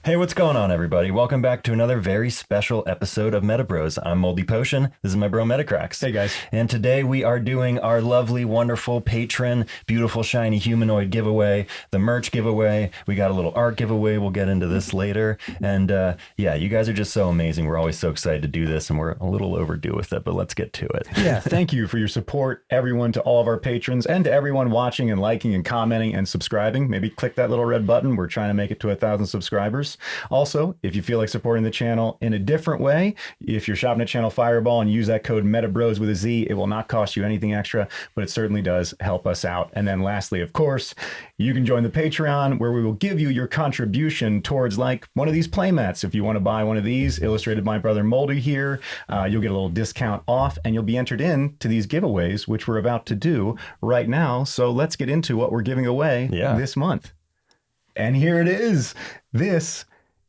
Hey, what's going on, everybody? Welcome back to another very special episode of MetaBroz. I'm Moldy Potion. This is my bro Crax. Hey, guys. And today we are doing our lovely, wonderful patron, beautiful, shiny humanoid giveaway, the merch giveaway. We got a little art giveaway. We'll get into this later. And yeah, you guys are just so amazing. We're always so excited to do this, and we're a little overdue with it, but let's get to it. Yeah, thank you for your support, everyone, to all of our patrons, and to everyone watching and liking and commenting and subscribing. Maybe click that little red button. We're trying to make it to 1,000 subscribers. Also, if you feel like supporting the channel in a different way, if you're shopping at Channel Fireball and use that code MetaBroz with a Z, it will not cost you anything extra, but it certainly does help us out. And then lastly, of course, you can join the Patreon, where we will give you your contribution towards like one of these playmats. If you want to buy one of these, illustrated by my brother Moldy here, you'll get a little discount off, and you'll be entered in to these giveaways, which we're about to do right now. So let's get into what we're giving away this month. And here it is. This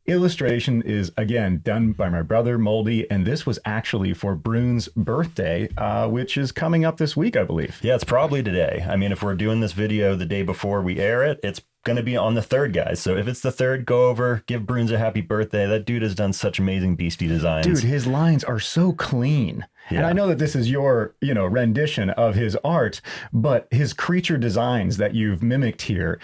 illustration is, again, done by my brother Moldy, and this was actually for Brune's birthday, which is coming up this week, I believe. Yeah, it's probably today. I mean, if we're doing this video the day before we air it, it's going to be on the 3rd, guys. So if it's the 3rd, go over, give Brunes a happy birthday. That dude has done such amazing beastie designs. Dude, his lines are so clean. Yeah. And I know that this is your, rendition of his art, but his creature designs that you've mimicked here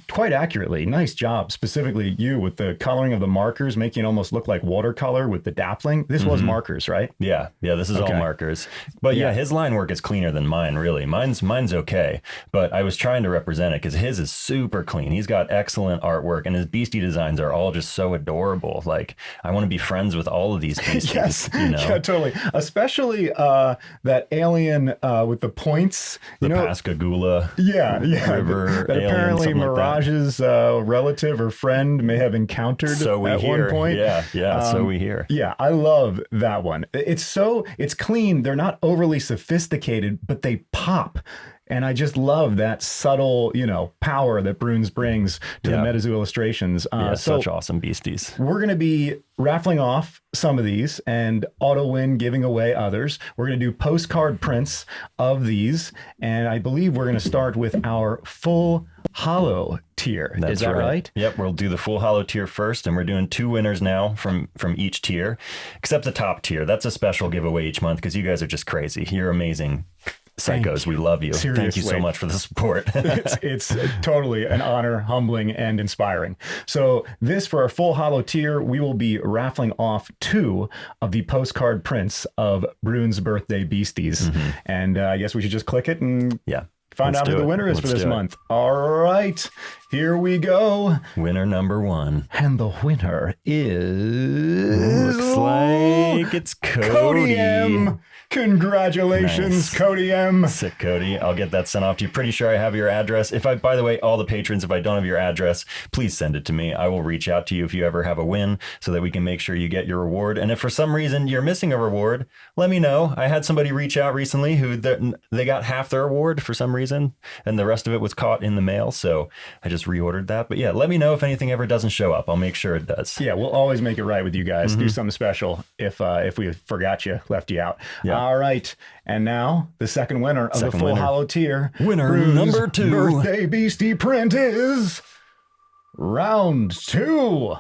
quite accurately. Nice job. Specifically you with the coloring of the markers, making it almost look like watercolor with the dappling. This was markers, right? Yeah. Yeah. This is all markers. But yeah, his line work is cleaner than mine, really. Mine's okay. But I was trying to represent it because his is super clean. He's got excellent artwork, and his beastie designs are all just so adorable. Like, I want to be friends with all of these beasties. Yes. Yeah, totally. Especially that alien with the points, the Pascagoula river that alien, apparently Mirage's like relative or friend may have encountered at one point. So we hear. Yeah, I love that one. It's clean. They're not overly sophisticated, but they pop. And I just love that subtle, power that Brunes brings to the MetaZoo illustrations. Such awesome beasties. We're going to be raffling off some of these and auto win giving away others. We're going to do postcard prints of these. And I believe we're going to start with our full hollow tier. That's Is that right? Yep. We'll do the full hollow tier first, and we're doing 2 winners now from each tier, except the top tier. That's a special giveaway each month because you guys are just crazy. You're amazing. Psychos, we love you. Seriously. Thank you so much for the support. it's totally an honor, humbling, and inspiring. So this, for our full hollow tier, we will be raffling off 2 of the postcard prints of Brune's birthday beasties. And I guess we should just click it and find out who the winner is for this month. All right, here we go. Winner number 1. And the winner is... Looks like it's Cody M. Congratulations, nice. Cody M. Sick, Cody. I'll get that sent off to you. Pretty sure I have your address. By the way, all the patrons, if I don't have your address, please send it to me. I will reach out to you if you ever have a win so that we can make sure you get your reward. And if for some reason you're missing a reward, let me know. I had somebody reach out recently who they got half their reward for some reason, and the rest of it was caught in the mail. So I just reordered that. But yeah, let me know if anything ever doesn't show up. I'll make sure it does. Yeah, we'll always make it right with you guys. Do something special if we forgot you, left you out. Yeah. All right. And now the second winner of the full hollow tier. Winner Brune's number 2. Birthday beastie print is round 2.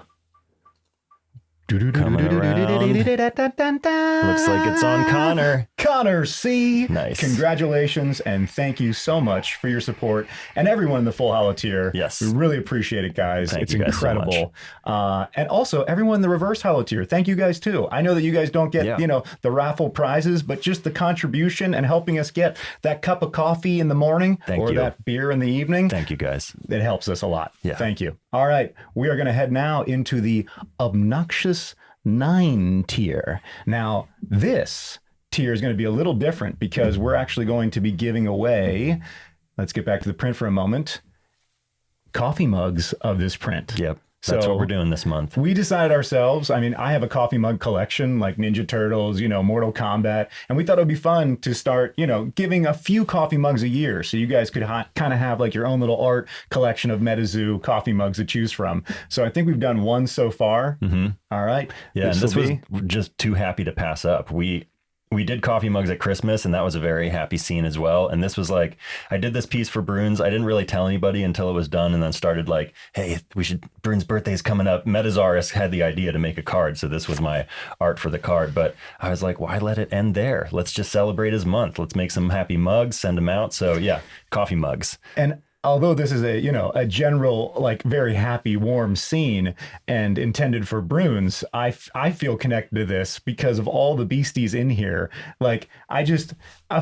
Coming around. Looks like it's on Connor. Connor C. Nice. Congratulations, and thank you so much for your support, and everyone in the full hollow tier. Yes. We really appreciate it, guys. Thank it's you guys incredible. so much. And also everyone in the reverse hollow tier. Thank you guys too. I know that you guys don't get, the raffle prizes, but just the contribution and helping us get that cup of coffee in the morning that beer in the evening. Thank you, guys. It helps us a lot. Yeah. Thank you. All right. We are going to head now into the Obnoxious 9 tier. Now, this tier is going to be a little different because we're actually going to be giving away, let's get back to the print for a moment, coffee mugs of this print. Yep. That's what we're doing this month. We decided ourselves, I have a coffee mug collection like Ninja Turtles, Mortal Kombat, and we thought it would be fun to start, giving a few coffee mugs a year so you guys could kind of have like your own little art collection of MetaZoo coffee mugs to choose from. So I think we've done 1 so far. All right. Yeah, and this was just too happy to pass up. we did coffee mugs at Christmas, and that was a very happy scene as well. And this was like, I did this piece for Bruins. I didn't really tell anybody until it was done, and then started like, hey, Bruins' birthday's coming up. MetaZoo had the idea to make a card, so this was my art for the card. But I was like, why let it end there? Let's just celebrate his month. Let's make some happy mugs, send them out. So yeah, coffee mugs. And although this is a general, like, very happy, warm scene and intended for Bruins, I feel connected to this because of all the beasties in here. Like, I've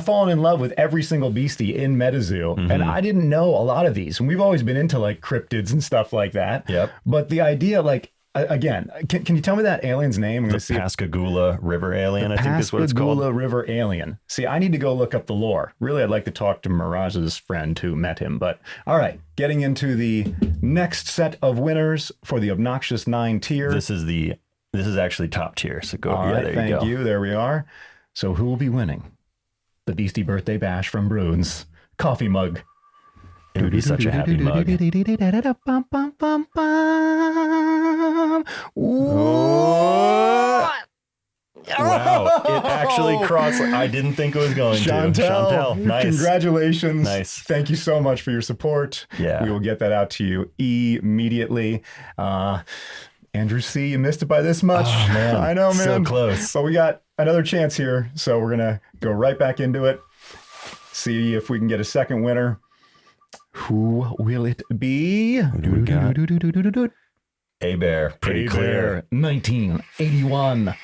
fallen in love with every single beastie in MetaZoo, and I didn't know a lot of these. And we've always been into like cryptids and stuff like that. Yep. But the idea, like, again, can you tell me that alien's name? The Pascagoula River Alien, I think is what it's called. Pascagoula River Alien. See, I need to go look up the lore. Really, I'd like to talk to Miraj's friend who met him. But all right, getting into the next set of winners for the Obnoxious 9 tier. This is actually top tier. So go. All yeah, right, there thank you go. you. There we are. So who will be winning the Beastie Birthday Bash from Bruins coffee mug? It would be such a happy mug. Wow, it actually crossed. I didn't think it was going to. Chantel, nice. Congratulations. Nice. Thank you so much for your support. Yeah. We will get that out to you immediately. Andrew C., you missed it by this much. Oh, man. I know, man. So close. But we got another chance here, so we're going to go right back into it. See if we can get a second winner. Who will it be? Who do we got? A-Bear, pretty clear. 1981.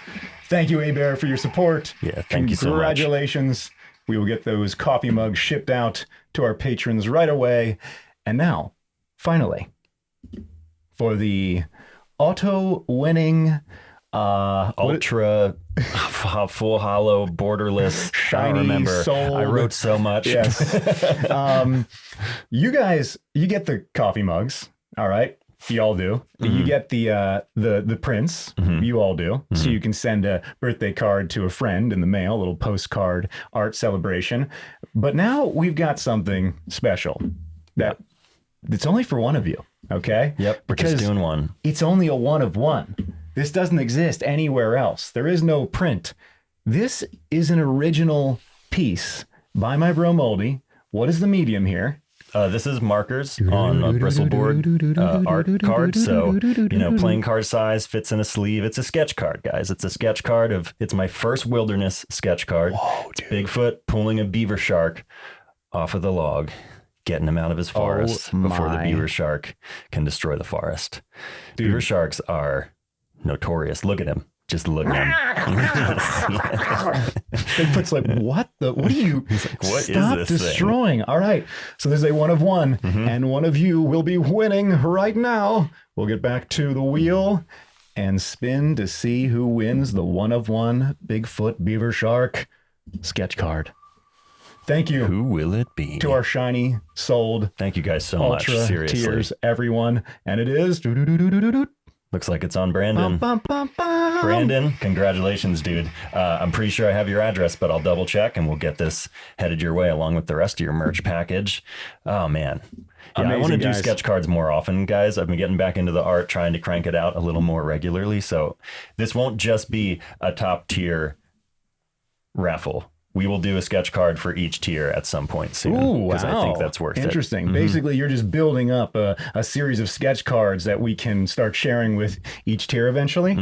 Thank you, A-Bear, for your support. Yeah, thank you so much. Congratulations. We will get those coffee mugs shipped out to our patrons right away. And now, finally, for the auto-winning ultra full hollow borderless shiny, I don't remember. sold. I wrote so much. Yes. You guys, you get the coffee mugs. All right. You all do. You get the prints. You all do. So you can send a birthday card to a friend in the mail, a little postcard art celebration. But now we've got something special that it's only for one of you. Okay. Yep. We're just doing one. It's only a one of one. This doesn't exist anywhere else. There is no print. This is an original piece by my bro Moldy. What is the medium here? This is markers on a bristleborn art card. So, playing card size, fits in a sleeve. It's a sketch card, guys. It's a sketch card it's my first wilderness sketch card. Whoa, dude. Bigfoot pulling a beaver shark off of the log, getting him out of his forest before the beaver shark can destroy the forest. Dude. Beaver sharks are notorious. Look at him. Just look at him. Bigfoot's like, what are you? He's like, what Stop is this destroying. All right. So there's a one of one, and one of you will be winning right now. We'll get back to the wheel and spin to see who wins the one of one Bigfoot Beaver Shark sketch card. Thank you. Who will it be? To our shiny, sold, Thank you guys so ultra much. Seriously. tiers, everyone. And it is... Looks like it's on Brandon. Brandon, congratulations, dude. I'm pretty sure I have your address, but I'll double check and we'll get this headed your way along with the rest of your merch package. Oh, man. Yeah, Amazing, I want to do guys. sketch cards more often, guys. I've been getting back into the art, trying to crank it out a little more regularly. So this won't just be a top tier raffle. We will do a sketch card for each tier at some point soon because I think that's worth it. Interesting. Basically, you're just building up a series of sketch cards that we can start sharing with each tier eventually.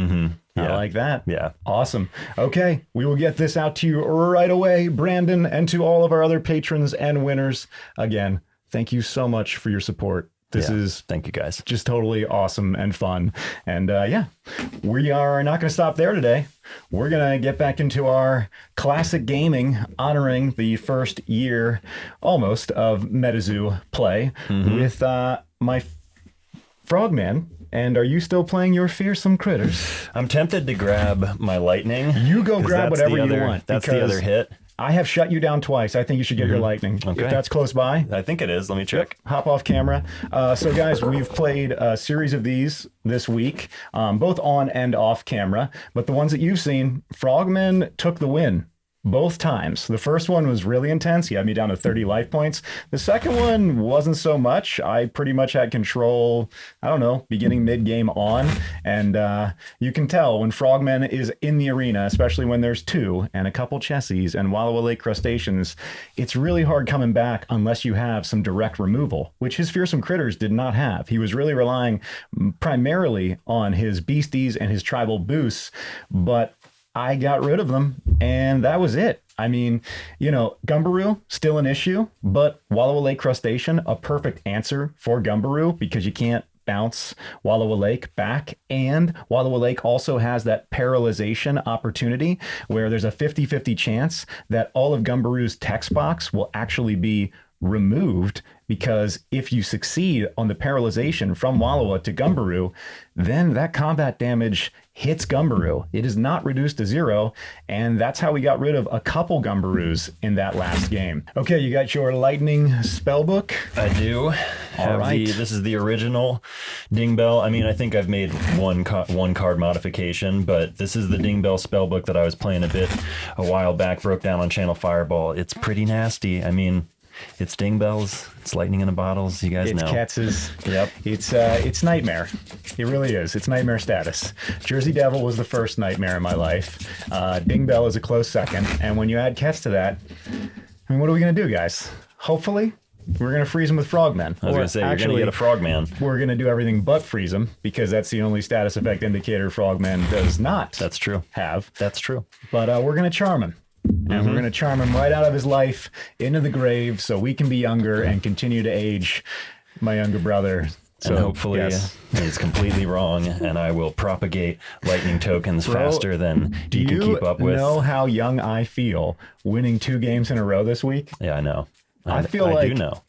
I like that. Yeah. Awesome. Okay. We will get this out to you right away, Brandon, and to all of our other patrons and winners. Again, thank you so much for your support. This is thank you guys. Just totally awesome and fun. And we are not going to stop there today. We're going to get back into our classic gaming, honoring the first year almost of MetaZoo play with my Frogman. And are you still playing your fearsome critters? I'm tempted to grab my lightning. You go grab whatever you want. That's the other hit. I have shut you down twice. I think you should get your lightning. Okay. If that's close by. I think it is. Let me check. Hop off camera. So guys, we've played a series of these this week, both on and off camera. But the ones that you've seen, Frogman took the win both times. The first one was really intense. He had me down to 30 life points. The second one wasn't so much. I pretty much had control, I don't know, beginning mid-game on. And you can tell when Frogman is in the arena, especially when there's two and a couple Chessies and Wallowa Lake Crustaceans, it's really hard coming back unless you have some direct removal, which his Fearsome Critters did not have. He was really relying primarily on his beasties and his tribal boosts, but I got rid of them, and that was it. I mean, you know, Gumberoo, still an issue, but Wallowa Lake Crustacean, a perfect answer for Gumberoo because you can't bounce Wallowa Lake back, and Wallowa Lake also has that paralyzation opportunity where there's a 50-50 chance that all of Gumberoo's text box will actually be removed, because if you succeed on the paralyzation from Wallowa to Gumberoo, then that combat damage hits Gumberoo. It is not reduced to 0, and that's how we got rid of a couple Gumberoos in that last game. Okay, you got your lightning spellbook? I do. All right. This is the original Dingbelle. I mean, I think I've made one card modification, but this is the Dingbelle spellbook that I was playing a while back, broke down on Channel Fireball. It's pretty nasty. I mean, it's Dingbelle's, it's lightning in the bottles, you guys know. It's Quetz's. Yep. It's nightmare. It really is. It's nightmare status. Jersey Devil was the first nightmare in my life. Dingbelle is a close second. And when you add Quetz to that, I mean, what are we going to do, guys? Hopefully, we're going to freeze him with Frogman. I was going to say, you're going to get a Frogman. We're going to do everything but freeze him, because that's the only status effect indicator Frogman does not That's true. have. That's true. But we're going to charm him. And we're going to charm him right out of his life into the grave so we can be younger and continue to age my younger brother. So And hopefully yes. he's completely wrong, and I will propagate lightning tokens faster than you can keep up with. Do you know how young I feel winning 2 games in a row this week? Yeah, I know. I feel I like do know.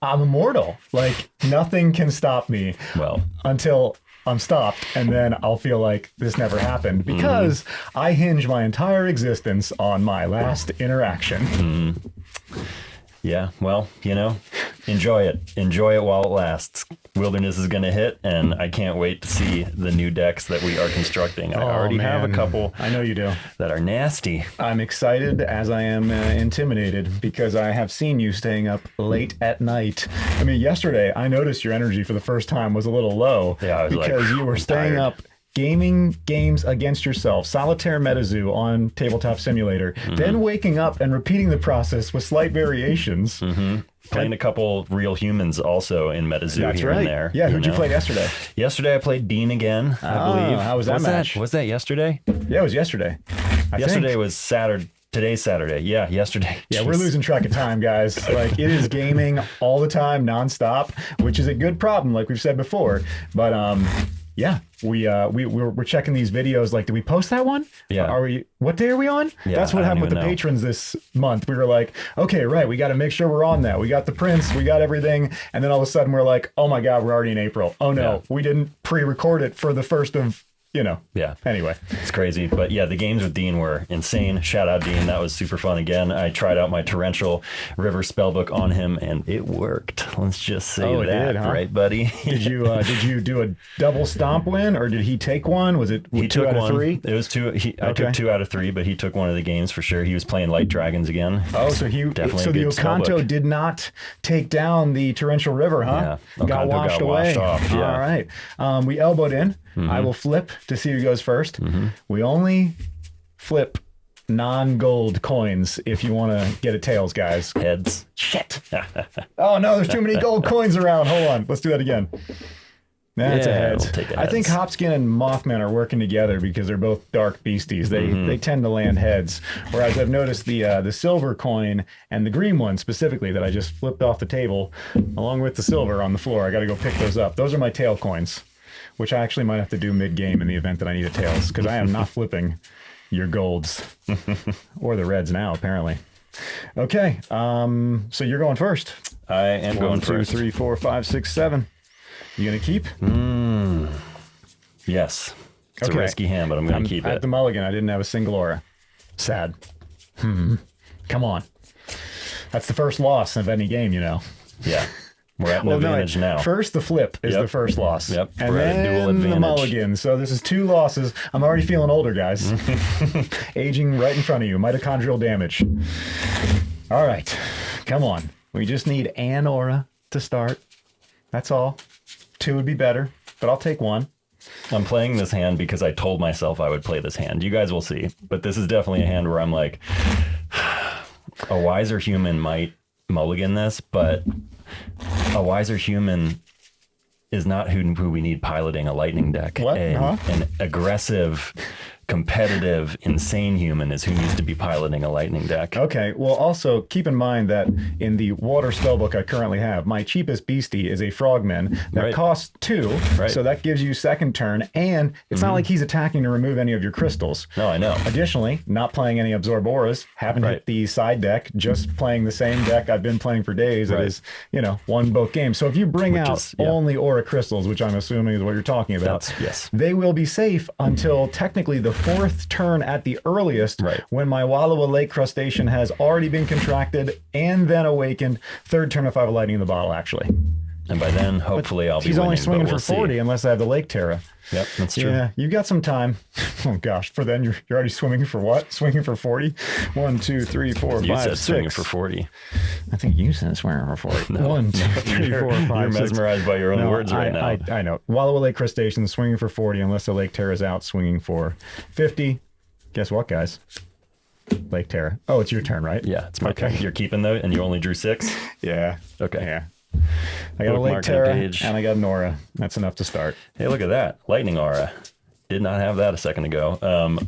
I'm immortal. Like, nothing can stop me Well, until I'm stopped, and then I'll feel like this never happened, because I hinge my entire existence on my last interaction. yeah, well, you know, enjoy it. Enjoy it while it lasts. Wilderness is going to hit, and I can't wait to see the new decks that we are constructing. I already have a couple I know you do. that are nasty. I'm excited as I am intimidated, because I have seen you staying up late at night. I mean, yesterday I noticed your energy for the first time was a little low. Yeah, I was because you were staying tired. up gaming games against yourself, solitaire MetaZoo on Tabletop Simulator, then waking up and repeating the process with slight variations. Playing a couple real humans also in MetaZoo That's here right. and there. Yeah, who'd you know? play yesterday? Yesterday I played Dean again, I believe. How was that match? Was that yesterday? Yeah, it was yesterday. Yesterday was Saturday. Today's Saturday. Yeah, yesterday. Yeah, we're losing track of time, guys. Like, it is gaming all the time, nonstop, which is a good problem, like we've said before. But yeah, we're checking these videos. Like, did we post that one? Yeah. Are we? What day are we on? Yeah, That's what I happened don't with the even know. patrons this month. We were like, okay, right, we got to make sure we're on that. We got the prints, we got everything, and then all of a sudden we're like, oh my god, we're already in April. Oh no, Yeah. we didn't pre-record it for the first of. You know. Yeah. Anyway. It's crazy. But yeah, the games with Dean were insane. Shout out Dean. That was super fun again. I tried out my Torrential River spellbook on him, and it worked. Let's just say Oh, it that, did, huh? right, buddy? Did you do a double stomp win, or did he take one? Was it He 2 took out of one. 3? It was 2. I Okay. took 2 out of 3, but he took one of the games for sure. He was playing Light Dragons again. Oh, so Definitely so a the good Okanto spellbook. did not take down the Torrential River, huh? Yeah, got Okanto washed got away. washed off, yeah. All right. We elbowed in. I will flip to see who goes first. We only flip non-gold coins if you want to get a tails, guys. Heads. Shit. Oh no, there's too many gold coins around. Hold on. Let's do that again. That's a Yeah, heads. we'll take the I think heads. Hopskin and Mothman are working together because they're both dark beasties. They tend to land heads. Whereas I've noticed the silver coin and the green one specifically that I just flipped off the table, along with the silver on the floor. I got to go pick those up. Those are my tail coins, which I actually might have to do mid-game in the event that I need a tails, because I am not flipping your golds or the reds now, apparently. Okay, so you're going first. I am going 1, 2, first. 3, 4, 5, 6, 7. You gonna keep? Yes. It's Okay. a risky hand, but I'm going to keep At it. the mulligan, I didn't have a single aura. Sad. Come on. That's the first loss of any game, you know. Yeah. We're at an advantage now. First, the flip is the first loss. Yep. And We're at a dual then advantage. the mulligan. So this is 2 losses. I'm already feeling older, guys. Aging right in front of you. Mitochondrial damage. All right. Come on. We just need an aura to start. That's all. 2 would be better, but I'll take 1. I'm playing this hand because I told myself I would play this hand. You guys will see. But this is definitely a hand where I'm like, a wiser human might mulligan this, but a wiser human is not who we need piloting a lightning deck. What? An aggressive, competitive, insane human is who needs to be piloting a lightning deck. Okay, well, also keep in mind that in the water spellbook I currently have, my cheapest beastie is a frogman that costs 2, so that gives you second turn, and it's not like he's attacking to remove any of your crystals. No, I know. Additionally, not playing any absorb auras, haven't hit the side deck, just playing the same deck I've been playing for days. That is, won both games. So if you bring out only aura crystals, which I'm assuming is what you're talking about, they will be safe until technically the 4th turn at the earliest, when my Wallowa Lake Crustacean has already been contracted and then awakened. 3rd turn if I have a lightning in the bottle, actually. And by then, hopefully, I'll be winning. He's only swinging for 40 see. Unless I have the Lake Terra. Yep, that's true. Yeah, you've got some time. Oh gosh, for then you're already swimming for what? Swinging for 40? 1, 2, 3, 4, 5, You said 6. swinging for 40. I think you said swinging for 40. 1, 2, 3, 4, 5, You're 6. mesmerized by your own words right now. I know. Wallowa Lake Crustacean swinging for 40 unless the Lake Terra's out, swinging for 50. Guess what, guys? Lake Terra. Oh, it's your turn, right? Yeah, it's my turn. You're keeping though, and you only drew 6? Yeah. Okay. Yeah. I got a Lake Terra and I got an aura. That's enough to start. Hey, look at that. Lightning aura. Did not have that a second ago.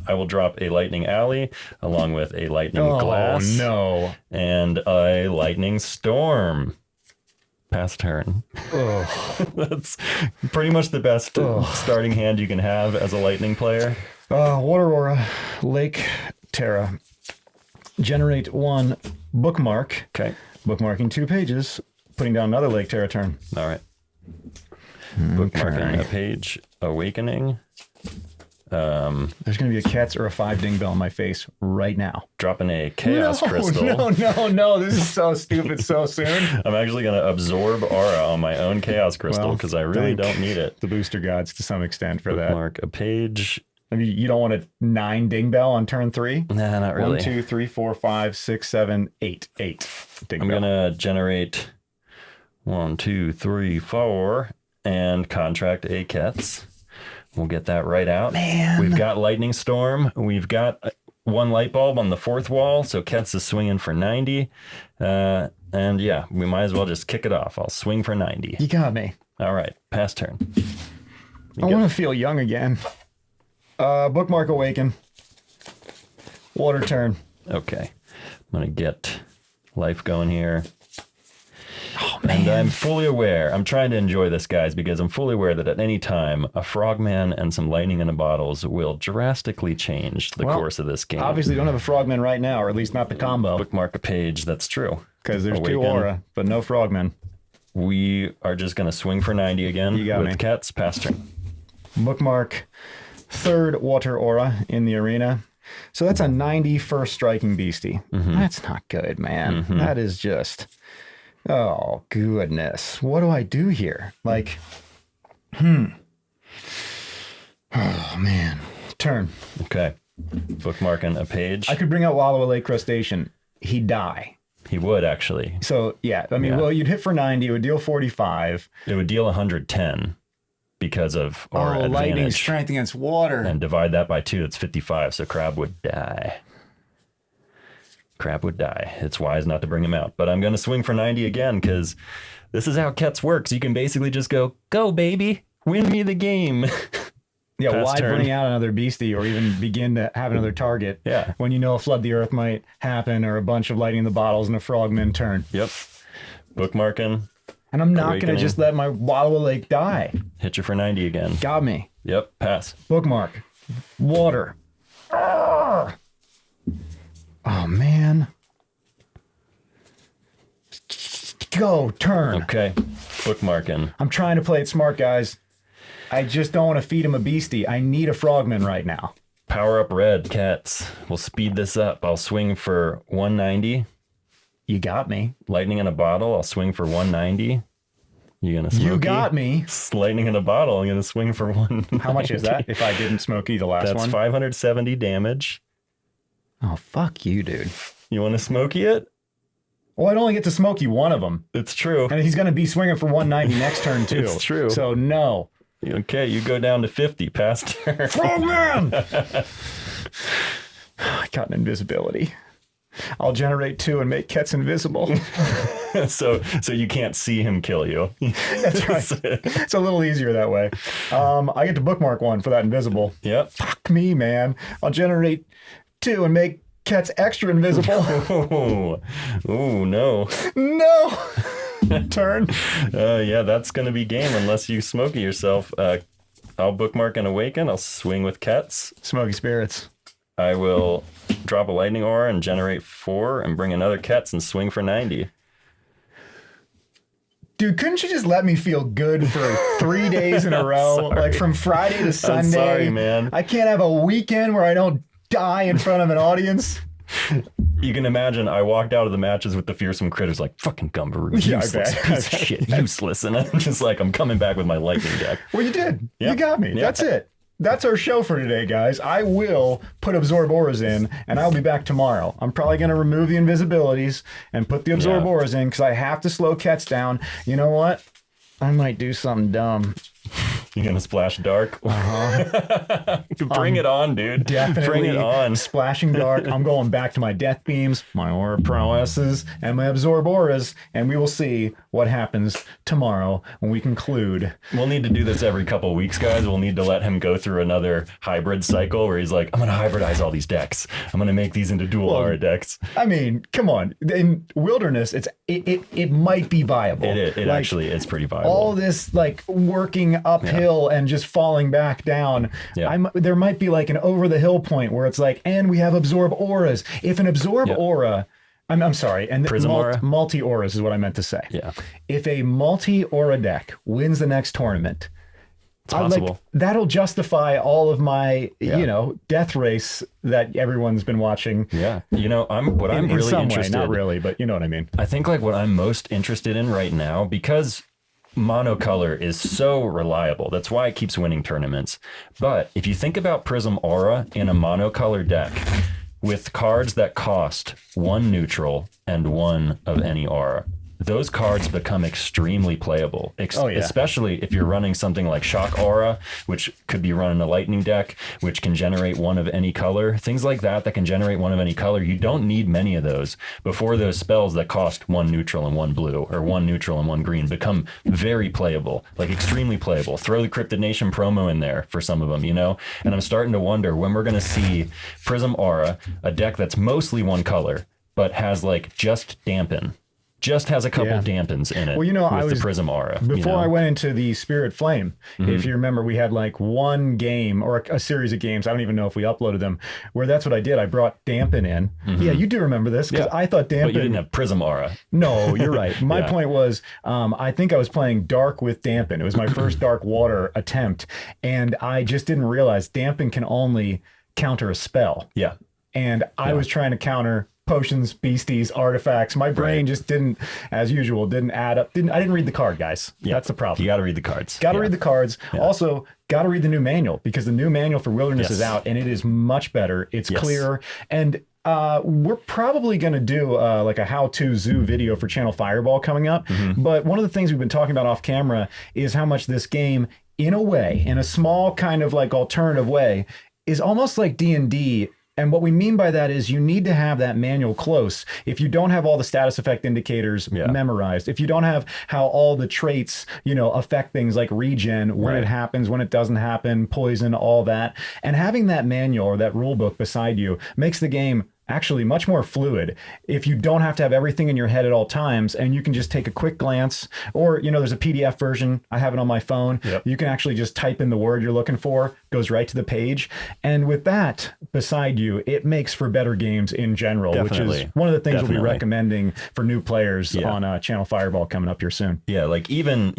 I will drop a lightning alley along with a lightning glass. Oh, no. And a lightning storm. Pass turn. Oh. That's pretty much the best starting hand you can have as a lightning player. Water aura, Lake Terra. Generate 1 bookmark. Okay. Bookmarking 2 pages. Putting down another Lake Terra turn. All right. Bookmarking a page. Awakening. There's going to be a Quetz or a 5 Dingbelle in my face right now. Dropping a chaos crystal. No. This is so stupid so soon. I'm actually going to absorb aura on my own chaos crystal because I really don't need it. The booster gods to some extent for that. Bookmark a page. I mean, you don't want a 9 Dingbelle on turn 3? Nah, not really. 1, 2, 3, 4, 5, 6, 7, 8. 8 Dingbelle. I'm going to generate 1, 2, 3, 4 and contract a Quetz. We'll get that right out. Man. We've got Lightning Storm. We've got 1 light bulb on the 4th wall. So Quetz is swinging for 90. And yeah, we might as well just kick it off. I'll swing for 90. You got me. All right. Pass turn. I want to feel young again. Bookmark Awaken. Water turn. Okay. I'm going to get life going here. Oh, man. And I'm fully aware, I'm trying to enjoy this, guys, because I'm fully aware that at any time, a frogman and some lightning in the bottles will drastically change the course of this game. Obviously, don't have a frogman right now, or at least not the combo. Bookmark a page, that's true. Because there's Awaken. 2 aura, but no frogman. We are just going to swing for 90 again with Quetz. Pass turn. Bookmark 3rd water aura in the arena. So that's a 91st striking beastie. That's not good, man. That is just... Oh, goodness. What do I do here? Like, Oh, man. Turn. Okay. Bookmarking a page. I could bring out Wallowa Lake Crustacean. He'd die. He would, actually. So, yeah. I mean, well, you'd hit for 90. It would deal 45. It would deal 110 because of our advantage. Lightning strength against water. And divide that by 2. That's 55. So Crab would die. Crab would die. It's wise not to bring him out. But I'm going to swing for 90 again because this is how Quetz works. You can basically just go baby, win me the game. Yeah, Pass why turn. bring out another beastie or even begin to have another target when you know a Flood the Earth might happen or a bunch of lightning in the bottles and a frogman turn? Yep. Bookmarking. And I'm not going to just let my Wallowa Lake die. Hit you for 90 again. Got me. Yep, pass. Bookmark. Water. Arrgh. Oh, man. Go, turn. Okay, bookmarking. I'm trying to play it smart, guys. I just don't want to feed him a beastie. I need a frogman right now. Powerup Red, Quetz. We'll speed this up. I'll swing for 190. You got me. Lightning in a bottle. I'll swing for 190. You gonna Smokey? You got me. It's lightning in a bottle. I'm gonna swing for one. How much is that if I didn't Smokey the last That's one? 570 damage. Oh, fuck you, dude. You want to Smokey it? Well, I'd only get to Smokey one of them. It's true. And he's going to be swinging for 190 next turn, too. It's true. So, no. Okay, you go down to 50 past turn. Frogman! I got an invisibility. I'll generate 2 and make Quetz invisible. so you can't see him kill you. That's right. It's a little easier that way. I get to bookmark 1 for that invisible. Yep. Fuck me, man. I'll generate 2 and make Quetz extra invisible. Oh, no. No. Turn. Yeah, that's going to be game unless you Smokey yourself. I'll bookmark and awaken. I'll swing with Quetz. Smokey Spirits. I will drop a lightning aura and generate 4 and bring another Quetz and swing for 90. Dude, couldn't you just let me feel good for 3 days in a row? Like from Friday to Sunday. I'm sorry, man. I can't have a weekend where I don't die in front of an audience. You can imagine I walked out of the matches with the fearsome critters like, fucking Gumbaroo, Yeah, useless piece of shit, useless. And I'm just like, I'm coming back with my lightning deck. Well, you did. Yeah. You got me. Yeah. That's it. That's our show for today, guys. I will put Absorb Auras in, and I'll be back tomorrow. I'm probably going to remove the invisibilities and put the Absorb Auras in because I have to slow Quetz down. You know what? I might do something dumb. You're going to splash dark? Bring it on, dude. Definitely. Bring it on. Splashing dark. I'm going back to my death beams, my aura prowesses, and my absorb auras, and we will see what happens tomorrow when we conclude. We'll need to do this every couple of weeks, guys. We'll need to let him go through another hybrid cycle where he's like, I'm going to hybridize all these decks. I'm going to make these into dual aura decks. I mean, come on. In Wilderness, it might be viable. It actually is pretty viable. All this like working uphill and just falling back down. Yeah. There might be like an over the hill point where it's like, and we have absorb auras. If an absorb aura, I'm sorry, and Prism aura? multi auras is what I meant to say. Yeah. If a multi aura deck wins the next tournament, It's possible. That'll justify all of my, death race that everyone's been watching. Yeah. You know, I'm in really some interested. way, not really, but you know what I mean. I think like what I'm most interested in right now, because monocolor is so reliable. That's why it keeps winning tournaments. But if you think about Prism Aura in a monocolor deck with cards that cost 1 neutral and 1 of any aura, those cards become extremely playable, especially if you're running something like Shock Aura, which could be run in a lightning deck, which can generate 1 of any color. Things like that can generate 1 of any color. You don't need many of those before those spells that cost 1 neutral and 1 blue, or 1 neutral and 1 green, become very playable, like extremely playable. Throw the Cryptid Nation promo in there for some of them, you know? And I'm starting to wonder when we're going to see Prism Aura, a deck that's mostly 1 color, but has like just dampen. Just has a couple dampens in it. Well, you know, with the Prism Aura. Before I went into the Spirit Flame, if you remember, we had like 1 game or a series of games. I don't even know if we uploaded them. Where that's what I did. I brought dampen in. Yeah, you do remember this because I thought dampen. But you didn't have Prism Aura. No, you're right. My point was, I think I was playing dark with dampen. It was my first dark water attempt, and I just didn't realize dampen can only counter a spell. Yeah. And I was trying to counter potions, beasties, artifacts. My brain just didn't, as usual, didn't add up. I didn't read the card, guys. That's the problem. You got to read the cards. Got to read the cards. Also, got to read the new manual because the new manual for Wilderness is out and it is much better. It's clearer. And we're probably going to do like a how-to zoo video for Channel Fireball coming up. But one of the things we've been talking about off camera is how much this game, in a way, in a small kind of like alternative way, is almost like D&D. And what we mean by that is you need to have that manual close. If you don't have all the status effect indicators memorized, if you don't have how all the traits, affect things like regen, when it happens, when it doesn't happen, poison, all that, and having that manual or that rule book beside you makes the game actually much more fluid if you don't have to have everything in your head at all times and you can just take a quick glance, or there's a PDF version. I have it on my phone. You can actually just type in the word you're looking for, goes right to the page, and with that beside you, it makes for better games in general. Which is one of the things we'll be recommending for new players on Channel Fireball coming up here soon. Like even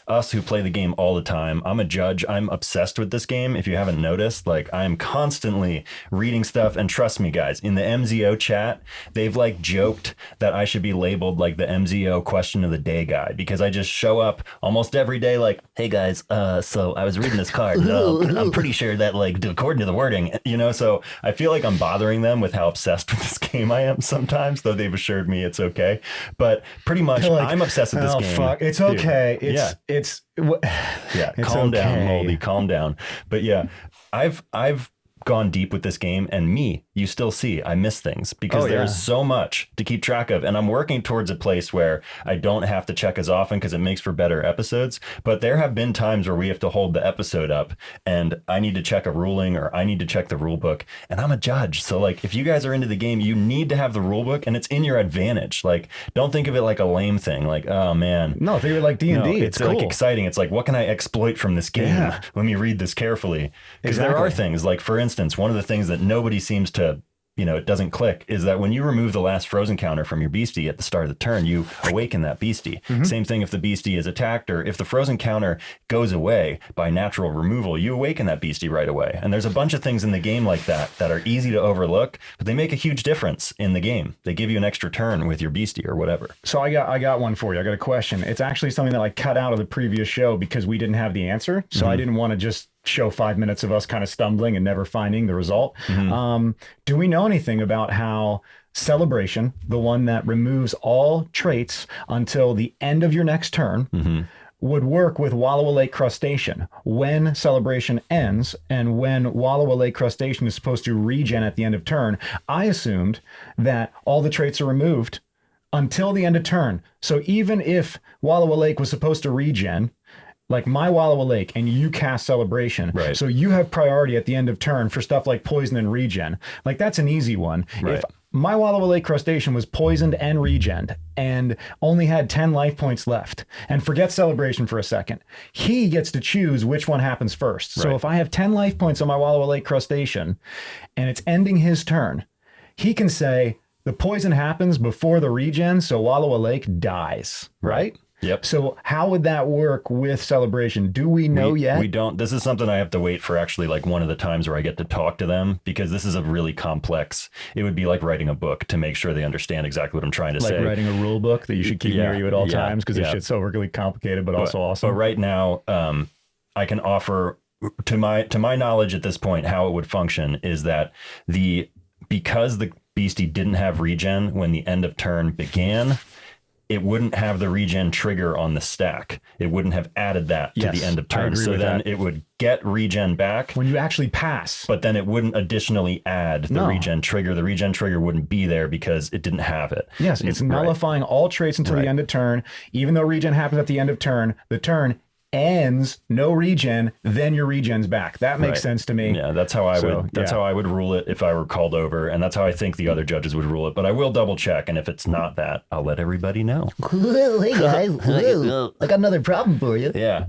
us who play the game all the time, I'm a judge. I'm obsessed with this game. If you haven't noticed, like I'm constantly reading stuff, and trust me guys, in the MZO chat, they've like joked that I should be labeled like the MZO question of the day guy, because I just show up almost every day like, hey guys, so I was reading this card. No, I'm pretty sure that like according to the wording, you know, so I feel like I'm bothering them with how obsessed with this game I am sometimes, though they've assured me it's okay. But pretty much like, I'm obsessed with this game. Fuck. It's okay. Dude. It's calm down, Moldy, calm down. But yeah, I've gone deep with this game, and you still see I miss things because there's so much to keep track of, and I'm working towards a place where I don't have to check as often because it makes for better episodes. But there have been times where we have to hold the episode up and I need to check a ruling or I need to check the rule book, and I'm a judge, so like if you guys are into the game, you need to have the rule book, and it's in your advantage. Like, don't think of it like a lame thing, like, oh man, no, think of it like D&D. No, it's cool. Like exciting. It's like, what can I exploit from this game? Let me read this carefully, because there are things like, for instance, one of the things that nobody seems to, you know, it doesn't click, is that when you remove the last frozen counter from your beastie at the start of the turn, you awaken that beastie. Same thing if the beastie is attacked, or if the frozen counter goes away by natural removal, you awaken that beastie right away. And there's a bunch of things in the game like that that are easy to overlook, but they make a huge difference in the game. They give you an extra turn with your beastie or whatever. So I got one for you. I got a question. It's actually something that I cut out of the previous show because we didn't have the answer. So I didn't want to just show 5 minutes of us kind of stumbling and never finding the result. Do we know anything about how Celebration, the one that removes all traits until the end of your next turn, would work with Wallowa Lake Crustacean when Celebration ends, and when Wallowa Lake Crustacean is supposed to regen at the end of turn? I assumed that all the traits are removed until the end of turn. So even if Wallowa Lake was supposed to regen, like my Wallowa Lake, and you cast Celebration, so you have priority at the end of turn for stuff like poison and regen. Like, that's an easy one. If my Wallowa Lake Crustacean was poisoned and regened and only had 10 life points left, and forget Celebration for a second, he gets to choose which one happens first. So if I have 10 life points on my Wallowa Lake Crustacean and it's ending his turn, he can say the poison happens before the regen, so Wallowa Lake dies, right? Yep. So how would that work with Celebration? Do we know yet? We don't. This is something I have to wait for, actually, like one of the times where I get to talk to them, because this is a really complex, it would be like writing a book to make sure they understand exactly what I'm trying to say. Like writing a rule book that you should keep near you at all times, because this shit's so really complicated, but also awesome. But right now, I can offer, to my knowledge at this point, how it would function is that because the beastie didn't have regen when the end of turn began, it wouldn't have the regen trigger on the stack. It wouldn't have added that to the end of turn. So then it would get regen back when you actually pass, but then it wouldn't additionally add the regen trigger. The regen trigger wouldn't be there because it didn't have it. Yes, it's nullifying all traits until the end of turn. Even though regen happens at the end of turn, the turn ends, no regen, then your regen's back. That makes sense to me. Yeah, that's how I would. That's how I would rule it if I were called over, and that's how I think the other judges would rule it. But I will double check, and if it's not that, I'll let everybody know. Hey guys, I got another problem for you. Yeah.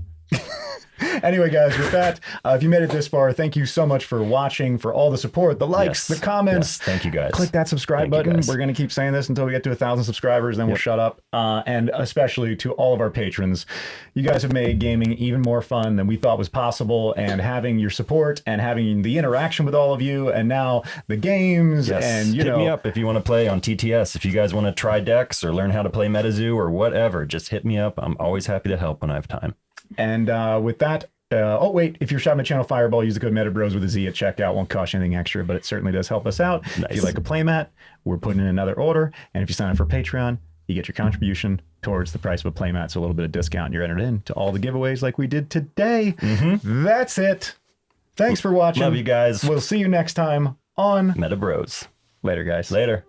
Anyway, guys, with that, if you made it this far, thank you so much for watching, for all the support, the likes, the comments. Thank you, guys. Click that subscribe button. We're going to keep saying this until we get to 1,000 subscribers, then we'll shut up. And especially to all of our patrons, you guys have made gaming even more fun than we thought was possible, and having your support and having the interaction with all of you, and now the games, and hit me up if you want to play on TTS. If you guys want to try decks or learn how to play MetaZoo or whatever, just hit me up. I'm always happy to help when I have time. And with that, oh wait, if you're shopping at Channel Fireball, use the code MetaBroz with a Z at checkout. Won't cost you anything extra, but it certainly does help us out. If you like a playmat, we're putting in another order. And if you sign up for Patreon, you get your contribution towards the price of a playmat. So a little bit of discount, and you're entered in to all the giveaways like we did today. That's it. Thanks for watching. Love you guys. We'll see you next time on MetaBroz. Later, guys. Later.